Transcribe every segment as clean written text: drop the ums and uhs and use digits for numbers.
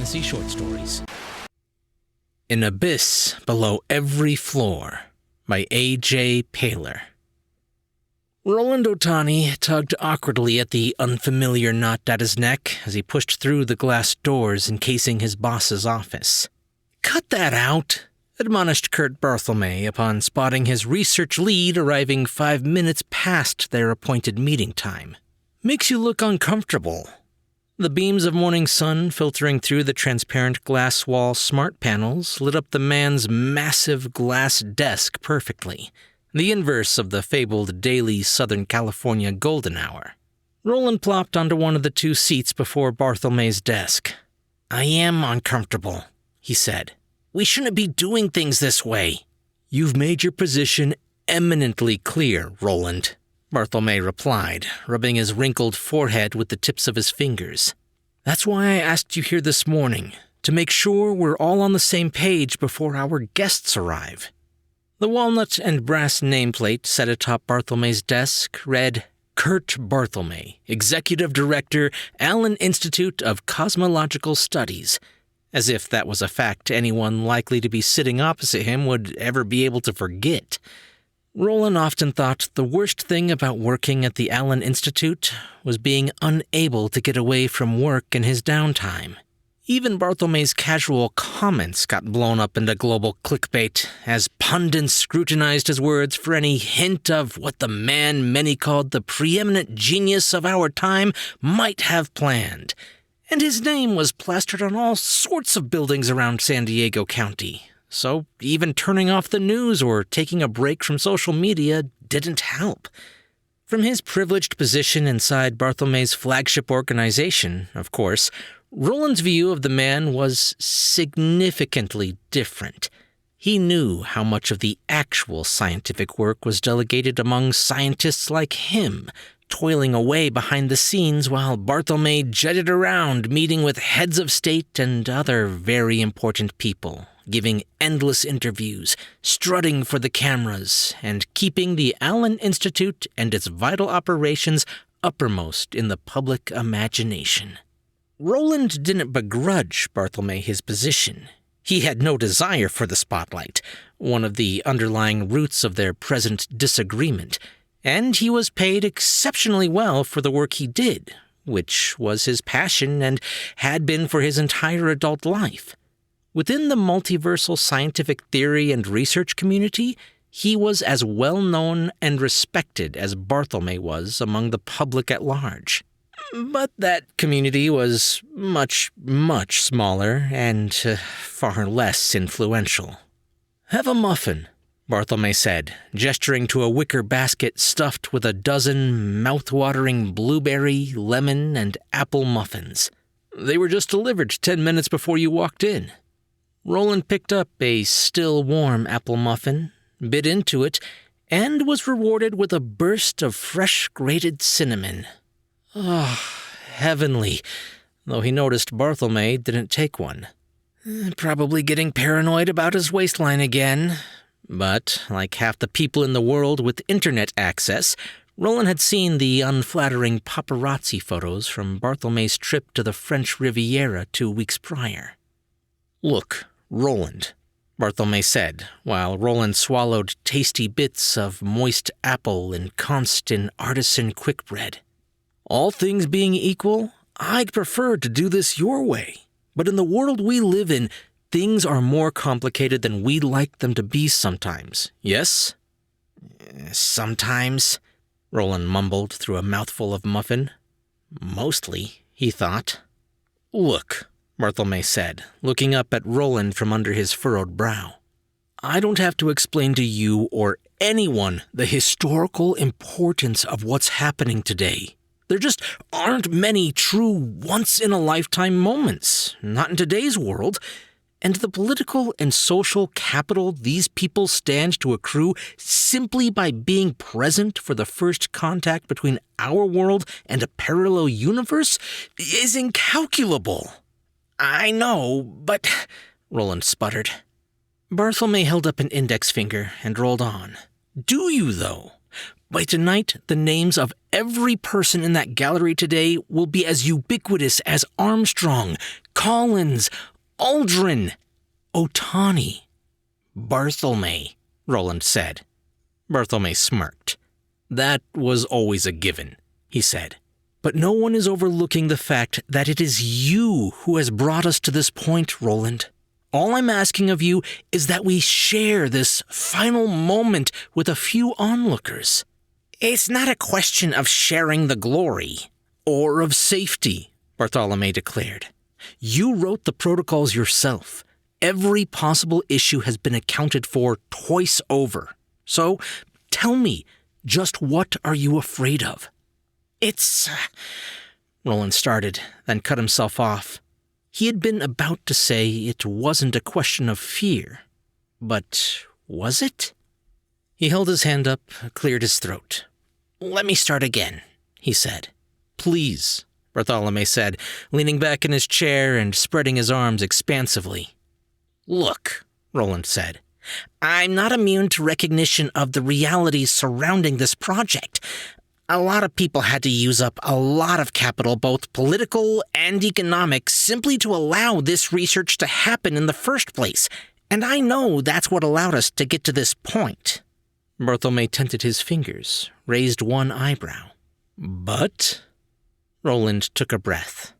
fantasy short stories. An Abyss Below Every Floor by A.J. Payler. Roland Otani tugged awkwardly at the unfamiliar knot at his neck as he pushed through the glass doors encasing his boss's office. "Cut that out," admonished Kurt Barthelme upon spotting his research lead arriving 5 minutes past their appointed meeting time. "Makes you look uncomfortable." The beams of morning sun filtering through the transparent glass wall smart panels lit up the man's massive glass desk perfectly, the inverse of the fabled daily Southern California golden hour. Roland plopped onto one of the 2 seats before Barthelme's desk. "I am uncomfortable," he said. "We shouldn't be doing things this way." "You've made your position eminently clear, Roland," Barthelme replied, rubbing his wrinkled forehead with the tips of his fingers. "That's why I asked you here this morning, to make sure we're all on the same page before our guests arrive." The walnut and brass nameplate set atop Barthelme's desk read, "Kurt Barthelme, Executive Director, Allen Institute of Cosmological Studies," as if that was a fact anyone likely to be sitting opposite him would ever be able to forget. Roland often thought the worst thing about working at the Allen Institute was being unable to get away from work in his downtime. Even Barthelme's casual comments got blown up into global clickbait as pundits scrutinized his words for any hint of what the man many called the preeminent genius of our time might have planned. And his name was plastered on all sorts of buildings around San Diego County. So even turning off the news or taking a break from social media didn't help. From his privileged position inside Barthelme's flagship organization, of course, Roland's view of the man was significantly different. He knew how much of the actual scientific work was delegated among scientists like him, toiling away behind the scenes while Barthelme jetted around meeting with heads of state and other very important people, giving endless interviews, strutting for the cameras, and keeping the Allen Institute and its vital operations uppermost in the public imagination. Roland didn't begrudge Barthelme his position. He had no desire for the spotlight, one of the underlying roots of their present disagreement, and he was paid exceptionally well for the work he did, which was his passion and had been for his entire adult life. Within the multiversal scientific theory and research community, he was as well known and respected as Barthelme was among the public at large. But that community was much, much smaller and far less influential. "Have a muffin," Barthelme said, gesturing to a wicker basket stuffed with a dozen mouth-watering blueberry, lemon, and apple muffins. "They were just delivered 10 minutes before you walked in." Roland picked up a still warm apple muffin, bit into it, and was rewarded with a burst of fresh grated cinnamon. Oh, heavenly, though he noticed Barthelme didn't take one. Probably getting paranoid about his waistline again. But, like half the people in the world with internet access, Roland had seen the unflattering paparazzi photos from Barthelme's trip to the French Riviera 2 weeks prior. "Look, Roland," Barthelme said, while Roland swallowed tasty bits of moist apple ensconced in artisan quick bread. "All things being equal, I'd prefer to do this your way. But in the world we live in, things are more complicated than we'd like them to be sometimes, yes?" "Sometimes," Roland mumbled through a mouthful of muffin. "Mostly," he thought. "Look," Barthelme said, looking up at Roland from under his furrowed brow. "I don't have to explain to you or anyone the historical importance of what's happening today. There just aren't many true once-in-a-lifetime moments, not in today's world, and the political and social capital these people stand to accrue simply by being present for the first contact between our world and a parallel universe is incalculable." "I know, but—" Roland sputtered. Barthelme held up an index finger and rolled on. "Do you, though? By tonight, the names of every person in that gallery today will be as ubiquitous as Armstrong, Collins, Aldrin, Otani. Bartholomew, Roland said. Bartholomew smirked. That was always a given, he said. But no one is overlooking the fact that it is you who has brought us to this point, Roland. All I'm asking of you is that we share this final moment with a few onlookers. It's not a question of sharing the glory. Or of safety, Bartholomew declared. You wrote the protocols yourself. Every possible issue has been accounted for twice over. So, tell me, just what are you afraid of? Roland started, then cut himself off. He had been about to say it wasn't a question of fear. But was it? He held his hand up, cleared his throat. Let me start again, he said. Please, Bartholomew said, leaning back in his chair and spreading his arms expansively. Look, Roland said, I'm not immune to recognition of the realities surrounding this project. A lot of people had to use up a lot of capital, both political and economic, simply to allow this research to happen in the first place. And I know that's what allowed us to get to this point. Bartholomew tented his fingers, raised one eyebrow. But? Roland took a breath.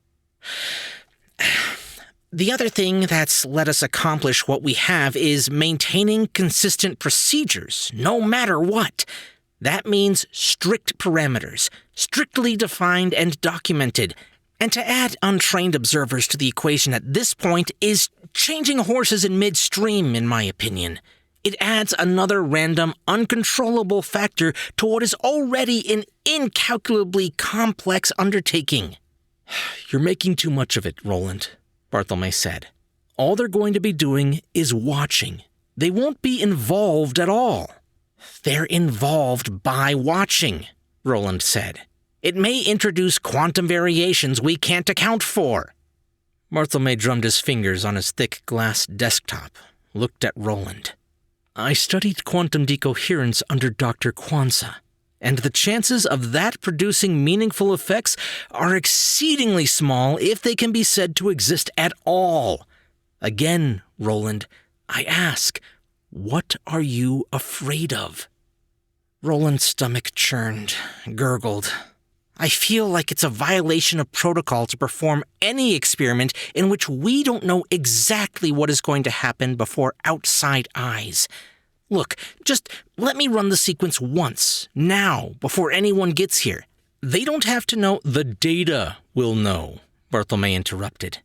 The other thing that's let us accomplish what we have is maintaining consistent procedures, no matter what. That means strict parameters, strictly defined and documented. And to add untrained observers to the equation at this point is changing horses in midstream, in my opinion. It adds another random, uncontrollable factor to what is already an incalculably complex undertaking. You're making too much of it, Roland, Bartholomew said. All they're going to be doing is watching. They won't be involved at all. They're involved by watching, Roland said. It may introduce quantum variations we can't account for. Bartholomew drummed his fingers on his thick glass desktop, looked at Roland. I studied quantum decoherence under Dr. Kwanzaa, and the chances of that producing meaningful effects are exceedingly small if they can be said to exist at all. Again, Roland, I ask, what are you afraid of? Roland's stomach churned, gurgled. I feel like it's a violation of protocol to perform any experiment in which we don't know exactly what is going to happen before outside eyes. Look, just let me run the sequence once, now, before anyone gets here. They don't have to know. The data will know, Bartholomew interrupted.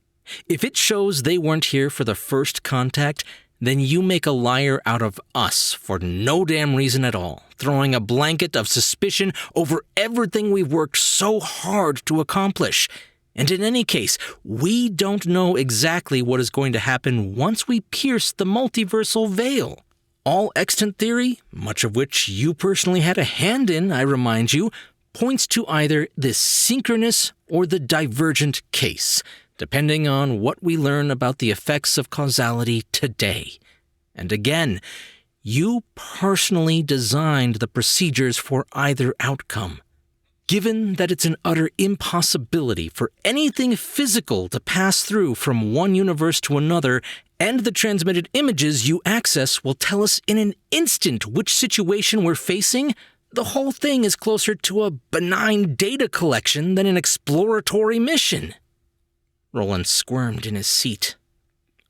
If it shows they weren't here for the first contact, then you make a liar out of us for no damn reason at all, throwing a blanket of suspicion over everything we've worked so hard to accomplish. And in any case, we don't know exactly what is going to happen once we pierce the multiversal veil. All extant theory, much of which you personally had a hand in, I remind you, points to either the synchronous or the divergent case, depending on what we learn about the effects of causality today. And again, you personally designed the procedures for either outcome. Given that it's an utter impossibility for anything physical to pass through from one universe to another, and the transmitted images you access will tell us in an instant which situation we're facing, the whole thing is closer to a benign data collection than an exploratory mission. Roland squirmed in his seat.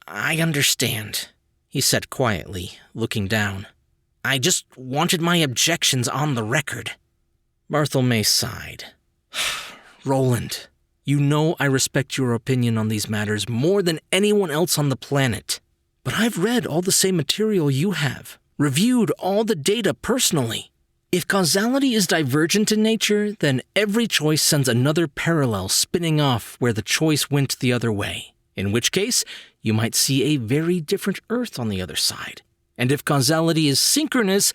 I understand, he said quietly, looking down. I just wanted my objections on the record. Bartholomew sighed. Roland, you know I respect your opinion on these matters more than anyone else on the planet. But I've read all the same material you have, reviewed all the data personally. If causality is divergent in nature, then every choice sends another parallel spinning off where the choice went the other way, in which case you might see a very different Earth on the other side. And if causality is synchronous,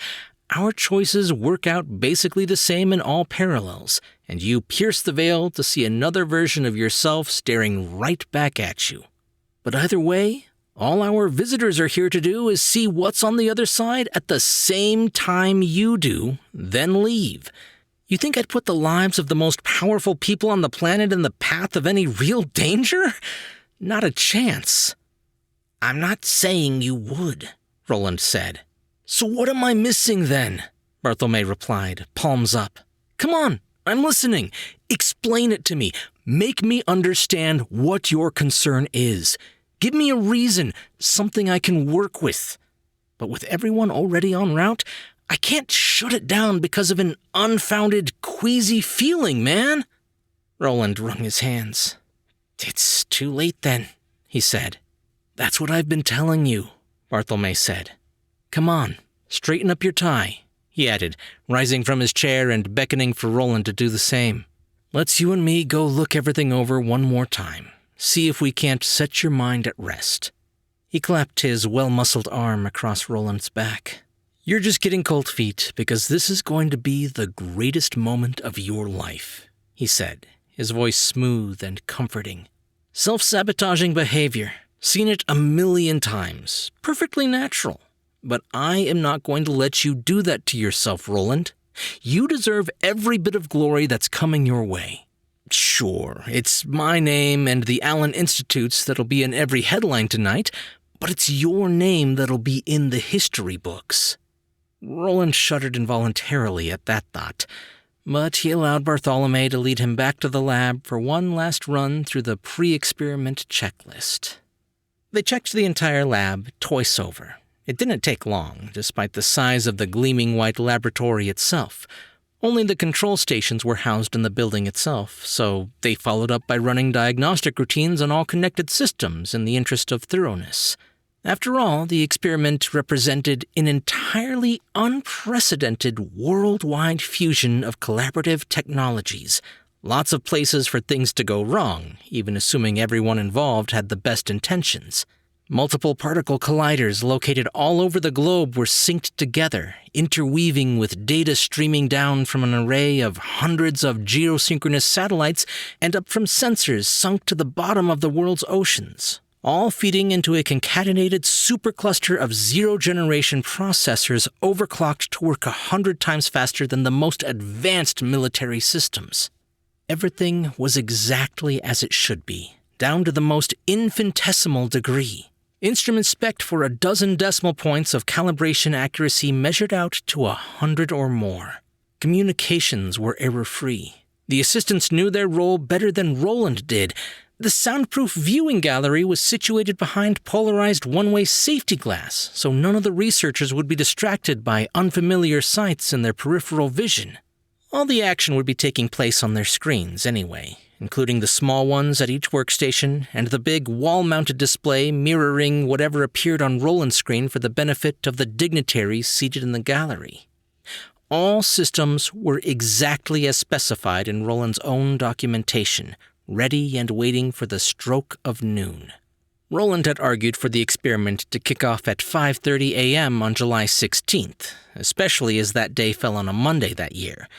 our choices work out basically the same in all parallels, and you pierce the veil to see another version of yourself staring right back at you. But either way, All our visitors are here to do is see what's on the other side at the same time you do, then leave. You think I'd put the lives of the most powerful people on the planet in the path of any real danger? Not a chance." "I'm not saying you would," Roland said. "So what am I missing then?" Bartholomew replied, palms up. "Come on, I'm listening. Explain it to me. Make me understand what your concern is. Give me a reason, something I can work with. But with everyone already en route, I can't shut it down because of an unfounded, queasy feeling, man." Roland wrung his hands. "It's too late then," he said. "That's what I've been telling you," Bartholomew said. "Come on, straighten up your tie," he added, rising from his chair and beckoning for Roland to do the same. "Let's you and me go look everything over one more time. See if we can't set your mind at rest." He clapped his well-muscled arm across Roland's back. "You're just getting cold feet because this is going to be the greatest moment of your life," he said, his voice smooth and comforting. "Self-sabotaging behavior. Seen it a million times. Perfectly natural. But I am not going to let you do that to yourself, Roland. You deserve every bit of glory that's coming your way. Sure, it's my name and the Allen Institute's that'll be in every headline tonight, but it's your name that'll be in the history books." Roland shuddered involuntarily at that thought, but he allowed Bartholomew to lead him back to the lab for one last run through the pre-experiment checklist. They checked the entire lab twice over. It didn't take long, despite the size of the gleaming white laboratory itself. Only the control stations were housed in the building itself, so they followed up by running diagnostic routines on all connected systems in the interest of thoroughness. After all, the experiment represented an entirely unprecedented worldwide fusion of collaborative technologies. Lots of places for things to go wrong, even assuming everyone involved had the best intentions. Multiple particle colliders located all over the globe were synced together, interweaving with data streaming down from an array of hundreds of geosynchronous satellites and up from sensors sunk to the bottom of the world's oceans, all feeding into a concatenated supercluster of zero-generation processors overclocked to work 100 times faster than the most advanced military systems. Everything was exactly as it should be, down to the most infinitesimal degree. Instruments spec'd for 12 decimal points of calibration accuracy measured out to 100 or more. Communications were error-free. The assistants knew their role better than Roland did. The soundproof viewing gallery was situated behind polarized one-way safety glass, so none of the researchers would be distracted by unfamiliar sights in their peripheral vision. All the action would be taking place on their screens anyway, including the small ones at each workstation and the big wall-mounted display mirroring whatever appeared on Roland's screen for the benefit of the dignitaries seated in the gallery. All systems were exactly as specified in Roland's own documentation, ready and waiting for the stroke of noon. Roland had argued for the experiment to kick off at 5:30 a.m. on July 16th, especially as that day fell on a Monday that year.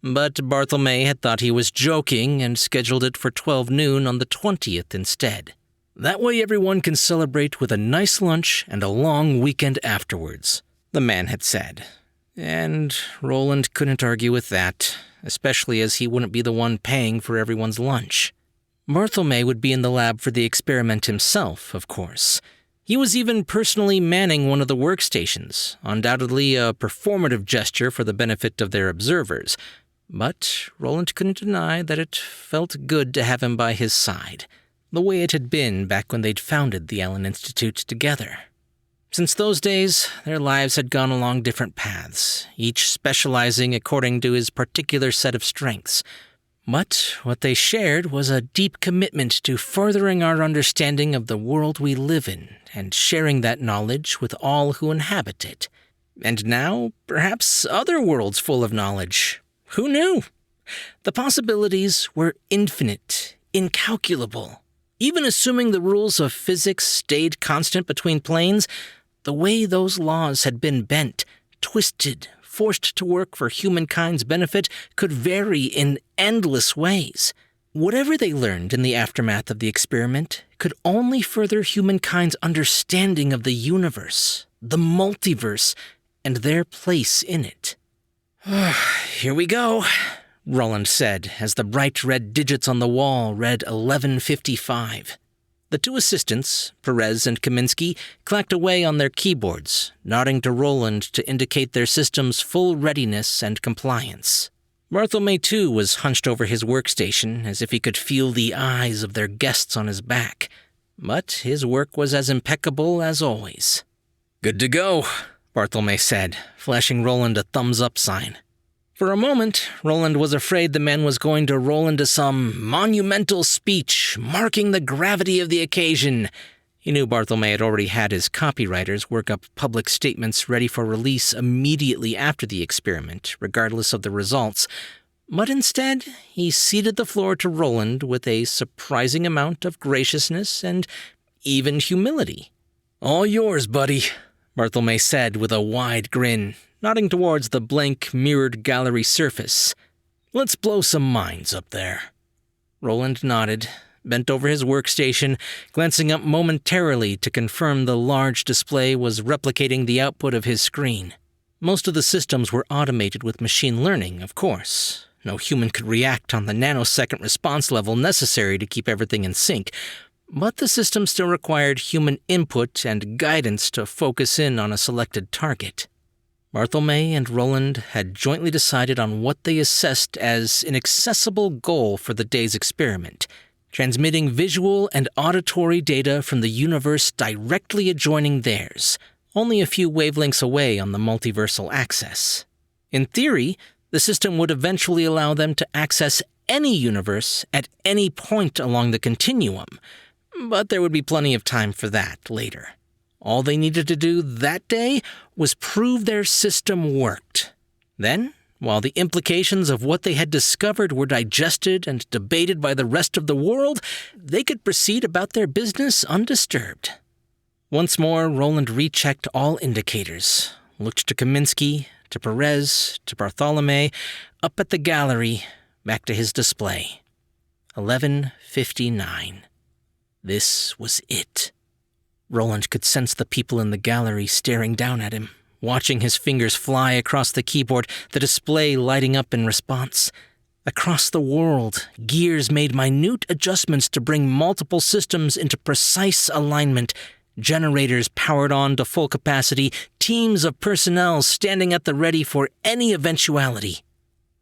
But Bartholomew had thought he was joking and scheduled it for 12 noon on the 20th instead. That way everyone can celebrate with a nice lunch and a long weekend afterwards, the man had said. And Roland couldn't argue with that, especially as he wouldn't be the one paying for everyone's lunch. Bartholomew would be in the lab for the experiment himself, of course. He was even personally manning one of the workstations, undoubtedly a performative gesture for the benefit of their observers. But Roland couldn't deny that it felt good to have him by his side, the way it had been back when they'd founded the Allen Institute together. Since those days, their lives had gone along different paths, each specializing according to his particular set of strengths. But what they shared was a deep commitment to furthering our understanding of the world we live in and sharing that knowledge with all who inhabit it. And now, perhaps other worlds full of knowledge. Who knew? The possibilities were infinite, incalculable. Even assuming the rules of physics stayed constant between planes, the way those laws had been bent, twisted, forced to work for humankind's benefit could vary in endless ways. Whatever they learned in the aftermath of the experiment could only further humankind's understanding of the universe, the multiverse, and their place in it. "Here we go," Roland said as the bright red digits on the wall read 11:55. The two assistants, Perez and Kaminsky, clacked away on their keyboards, nodding to Roland to indicate their system's full readiness and compliance. Bartholomew, too, was hunched over his workstation as if he could feel the eyes of their guests on his back. But his work was as impeccable as always. "Good to go," Bartholomew said, flashing Roland a thumbs-up sign. For a moment, Roland was afraid the man was going to roll into some monumental speech marking the gravity of the occasion. He knew Bartholomew had already had his copywriters work up public statements ready for release immediately after the experiment, regardless of the results. But instead, he ceded the floor to Roland with a surprising amount of graciousness and even humility. "All yours, buddy," Bartholomew said with a wide grin, nodding towards the blank, mirrored gallery surface. "Let's blow some minds up there." Roland nodded, bent over his workstation, glancing up momentarily to confirm the large display was replicating the output of his screen. Most of the systems were automated with machine learning, of course. No human could react on the nanosecond response level necessary to keep everything in sync, but the system still required human input and guidance to focus in on a selected target. Bartholomew and Roland had jointly decided on what they assessed as an accessible goal for the day's experiment, transmitting visual and auditory data from the universe directly adjoining theirs, only a few wavelengths away on the multiversal axis. In theory, the system would eventually allow them to access any universe at any point along the continuum, but there would be plenty of time for that later. All they needed to do that day was prove their system worked. Then, while the implications of what they had discovered were digested and debated by the rest of the world, they could proceed about their business undisturbed. Once more, Roland rechecked all indicators, looked to Kaminsky, to Perez, to Bartholomew, up at the gallery, back to his display. 11:59. This was it. Roland could sense the people in the gallery staring down at him, watching his fingers fly across the keyboard, the display lighting up in response. Across the world, gears made minute adjustments to bring multiple systems into precise alignment. Generators powered on to full capacity, teams of personnel standing at the ready for any eventuality.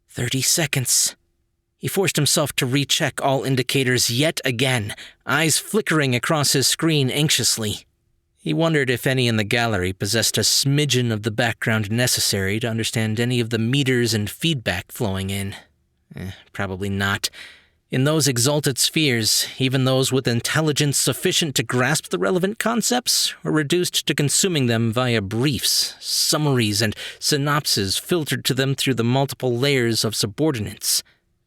30 seconds. He forced himself to recheck all indicators yet again, eyes flickering across his screen anxiously. He wondered if any in the gallery possessed a smidgen of the background necessary to understand any of the meters and feedback flowing in. Probably not. In those exalted spheres, even those with intelligence sufficient to grasp the relevant concepts were reduced to consuming them via briefs, summaries, and synopses filtered to them through the multiple layers of subordinates.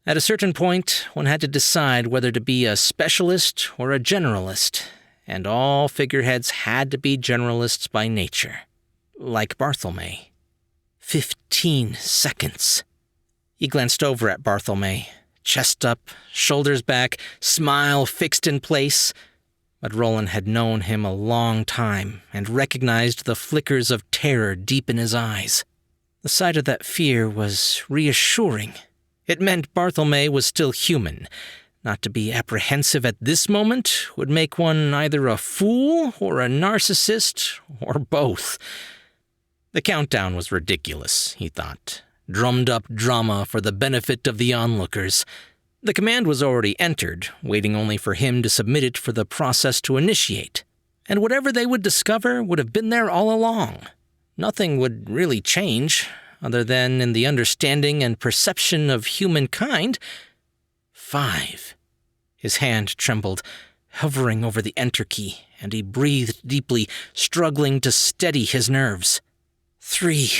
At a certain point, one had to decide whether to be a specialist or a generalist, and all figureheads had to be generalists by nature. Like Bartholomew. 15 seconds. He glanced over at Bartholomew, chest up, shoulders back, smile fixed in place. But Roland had known him a long time and recognized the flickers of terror deep in his eyes. The sight of that fear was reassuring. It meant Bartholomew was still human. Not to be apprehensive at this moment would make one either a fool or a narcissist, or both. The countdown was ridiculous, he thought. Drummed-up drama for the benefit of the onlookers. The command was already entered, waiting only for him to submit it for the process to initiate. And whatever they would discover would have been there all along. Nothing would really change, other than in the understanding and perception of humankind. 5. His hand trembled, hovering over the enter key, and he breathed deeply, struggling to steady his nerves. 3,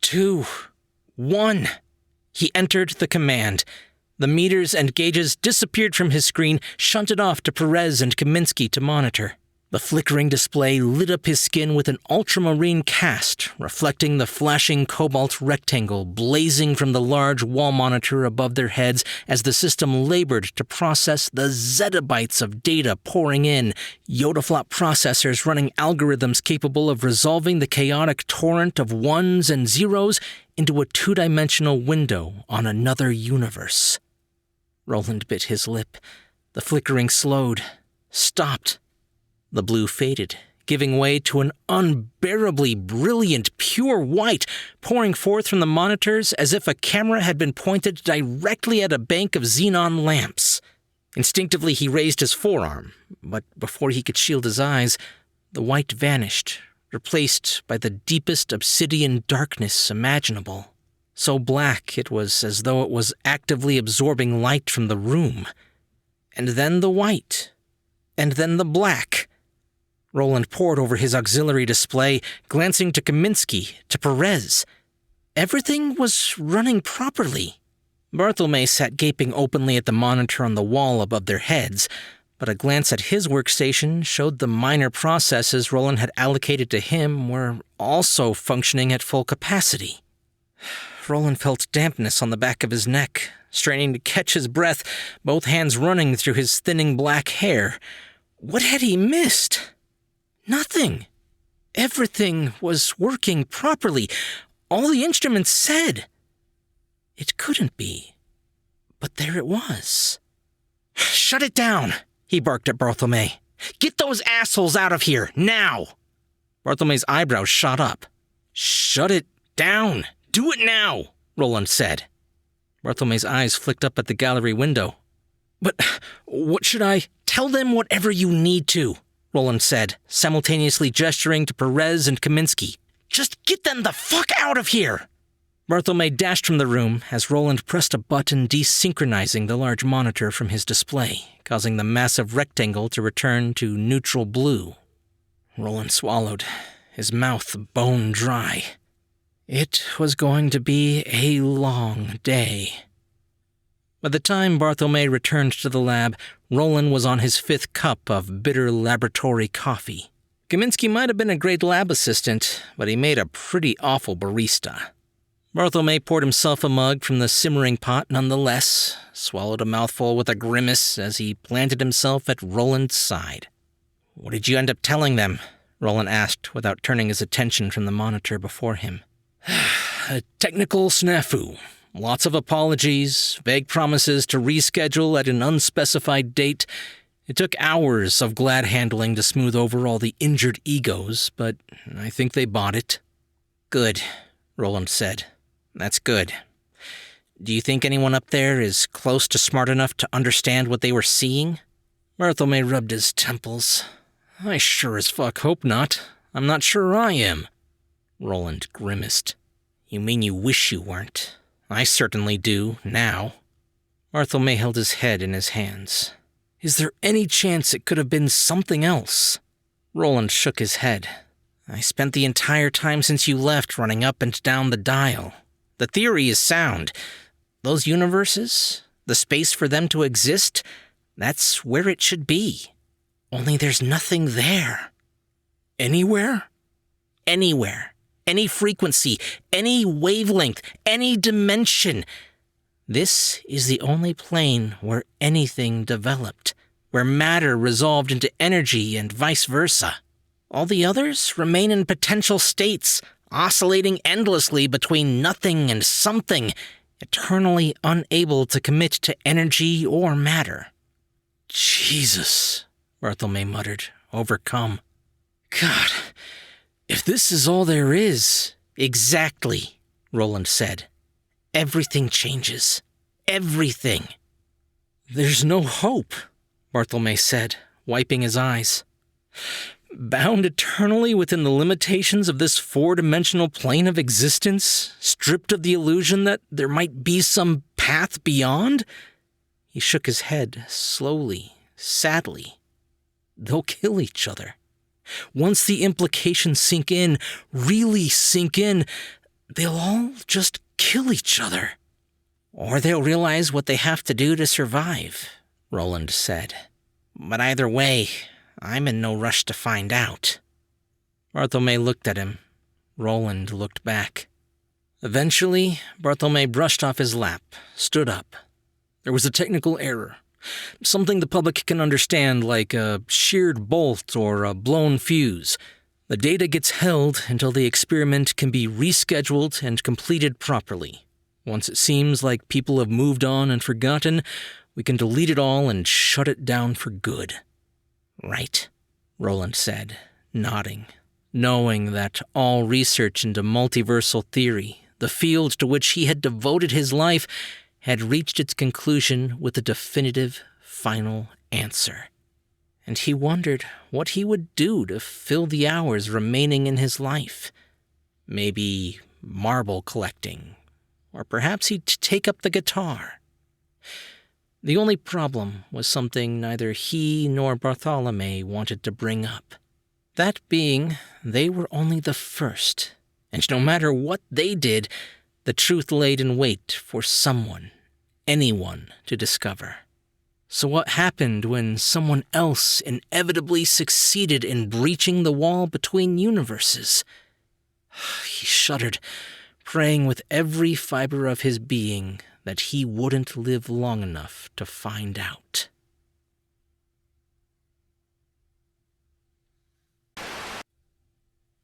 2, 1. He entered the command. The meters and gauges disappeared from his screen, shunted off to Perez and Kaminsky to monitor. The flickering display lit up his skin with an ultramarine cast, reflecting the flashing cobalt rectangle blazing from the large wall monitor above their heads as the system labored to process the zettabytes of data pouring in, yotaflop processors running algorithms capable of resolving the chaotic torrent of ones and zeros into a two-dimensional window on another universe. Roland bit his lip. The flickering slowed, stopped. The blue faded, giving way to an unbearably brilliant, pure white, pouring forth from the monitors as if a camera had been pointed directly at a bank of xenon lamps. Instinctively, he raised his forearm, but before he could shield his eyes, the white vanished, replaced by the deepest obsidian darkness imaginable. So black it was as though it was actively absorbing light from the room. And then the white. And then the black. Roland pored over his auxiliary display, glancing to Kaminsky, to Perez. Everything was running properly. Bartholomew sat gaping openly at the monitor on the wall above their heads, but a glance at his workstation showed the minor processes Roland had allocated to him were also functioning at full capacity. Roland felt dampness on the back of his neck, straining to catch his breath, both hands running through his thinning black hair. What had he missed? Nothing. Everything was working properly. All the instruments said. It couldn't be. But there it was. "Shut it down," he barked at Bartholomew. "Get those assholes out of here, now!" Bartholomew's eyebrows shot up. "Shut it down. Do it now," Roland said. Bartholomew's eyes flicked up at the gallery window. "But what should I—" "Tell them whatever you need to," Roland said, simultaneously gesturing to Perez and Kaminsky. "Just get them the fuck out of here!" Bartholomew dashed from the room as Roland pressed a button desynchronizing the large monitor from his display, causing the massive rectangle to return to neutral blue. Roland swallowed, his mouth bone dry. It was going to be a long day. By the time Bartholomew returned to the lab, Roland was on his 5th cup of bitter laboratory coffee. Kaminsky might have been a great lab assistant, but he made a pretty awful barista. Bartholomew poured himself a mug from the simmering pot nonetheless, swallowed a mouthful with a grimace as he planted himself at Roland's side. "What did you end up telling them?" Roland asked without turning his attention from the monitor before him. "A technical snafu. Lots of apologies, vague promises to reschedule at an unspecified date. It took hours of glad handling to smooth over all the injured egos, but I think they bought it." "Good," Roland said. "That's good. Do you think anyone up there is close to smart enough to understand what they were seeing?" Bartholomew rubbed his temples. "I sure as fuck hope not. I'm not sure I am." Roland grimaced. "You mean you wish you weren't? I certainly do, now." Bartholomew held his head in his hands. "Is there any chance it could have been something else?" Roland shook his head. "I spent the entire time since you left running up and down the dial. The theory is sound. Those universes, the space for them to exist, that's where it should be. Only there's nothing there." "Anywhere?" "Anywhere. Any frequency, any wavelength, any dimension. This is the only plane where anything developed, where matter resolved into energy and vice versa. All the others remain in potential states, oscillating endlessly between nothing and something, eternally unable to commit to energy or matter." "Jesus," Bartholomew muttered, overcome. "God, if this is all there is—" "Exactly," Roland said. "Everything changes. Everything." "There's no hope," Bartholomew said, wiping his eyes. "Bound eternally within the limitations of this 4-dimensional plane of existence, stripped of the illusion that there might be some path beyond?" He shook his head, slowly, sadly. "They'll kill each other. Once the implications sink in, really sink in, they'll all just kill each other." "Or they'll realize what they have to do to survive," Roland said. "But either way, I'm in no rush to find out." Bartolomé looked at him. Roland looked back. Eventually, Bartolomé brushed off his lap, stood up. There was a technical error. Something the public can understand, like a sheared bolt or a blown fuse. The data gets held until the experiment can be rescheduled and completed properly. Once it seems like people have moved on and forgotten, we can delete it all and shut it down for good. "Right," Roland said, nodding, knowing that all research into multiversal theory, the field to which he had devoted his life, had reached its conclusion with a definitive, final answer. And he wondered what he would do to fill the hours remaining in his life. Maybe marble collecting, or perhaps he'd take up the guitar. The only problem was something neither he nor Bartolomé wanted to bring up. That being, they were only the first, and no matter what they did, the truth laid in wait for someone, anyone, to discover. So what happened when someone else inevitably succeeded in breaching the wall between universes? He shuddered, praying with every fiber of his being that he wouldn't live long enough to find out.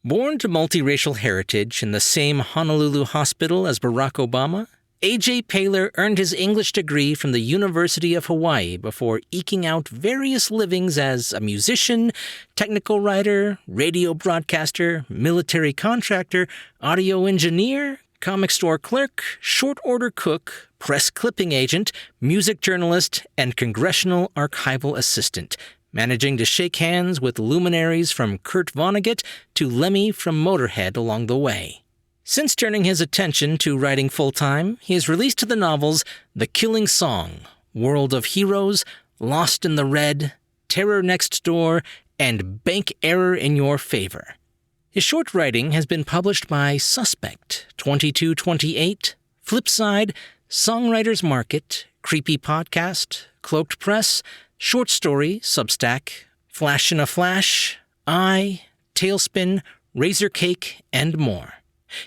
Born to multiracial heritage in the same Honolulu hospital as Barack Obama, A.J. Payler earned his English degree from the University of Hawai'i before eking out various livings as a musician, technical writer, radio broadcaster, military contractor, audio engineer, comic store clerk, short order cook, press clipping agent, music journalist, and congressional archival assistant, managing to shake hands with luminaries from Kurt Vonnegut to Lemmy from Motörhead along the way. Since turning his attention to writing full-time, he has released the novels The Killing Song, World of Heroes, Lost in the Red, Terror Next Door, and Bank Error in Your Favor. His short writing has been published by Suspect, 2228, Flipside, Songwriter's Market, Creepy Podcast, Cloaked Press, Short Story, Substack, Flash in a Flash, Tailspin, Razorcake, and more.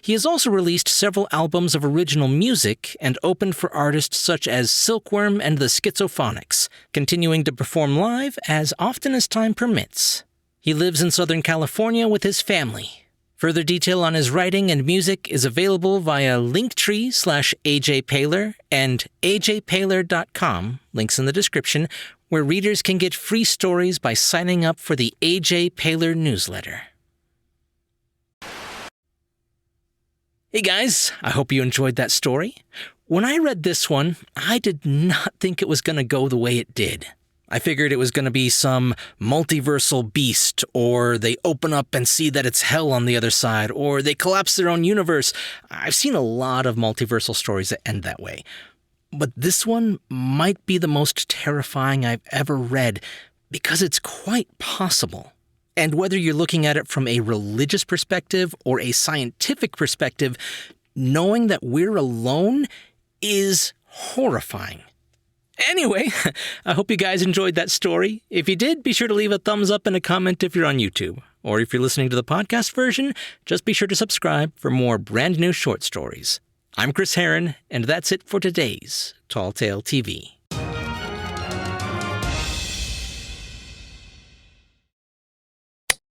He has also released several albums of original music and opened for artists such as Silkworm and the Schizophonics, continuing to perform live as often as time permits. He lives in Southern California with his family. Further detail on his writing and music is available via linktree/AJ Payler and ajpayler.com, links in the description, where readers can get free stories by signing up for the AJ Payler newsletter. Hey guys, I hope you enjoyed that story. When I read this one, I did not think it was going to go the way it did. I figured it was going to be some multiversal beast, or they open up and see that it's hell on the other side, or they collapse their own universe. I've seen a lot of multiversal stories that end that way. But this one might be the most terrifying I've ever read, because it's quite possible. And whether you're looking at it from a religious perspective or a scientific perspective, knowing that we're alone is horrifying. Anyway, I hope you guys enjoyed that story. If you did, be sure to leave a thumbs up and a comment if you're on YouTube. Or if you're listening to the podcast version, just be sure to subscribe for more brand new short stories. I'm Chris Herron, and that's it for today's Tall Tale TV.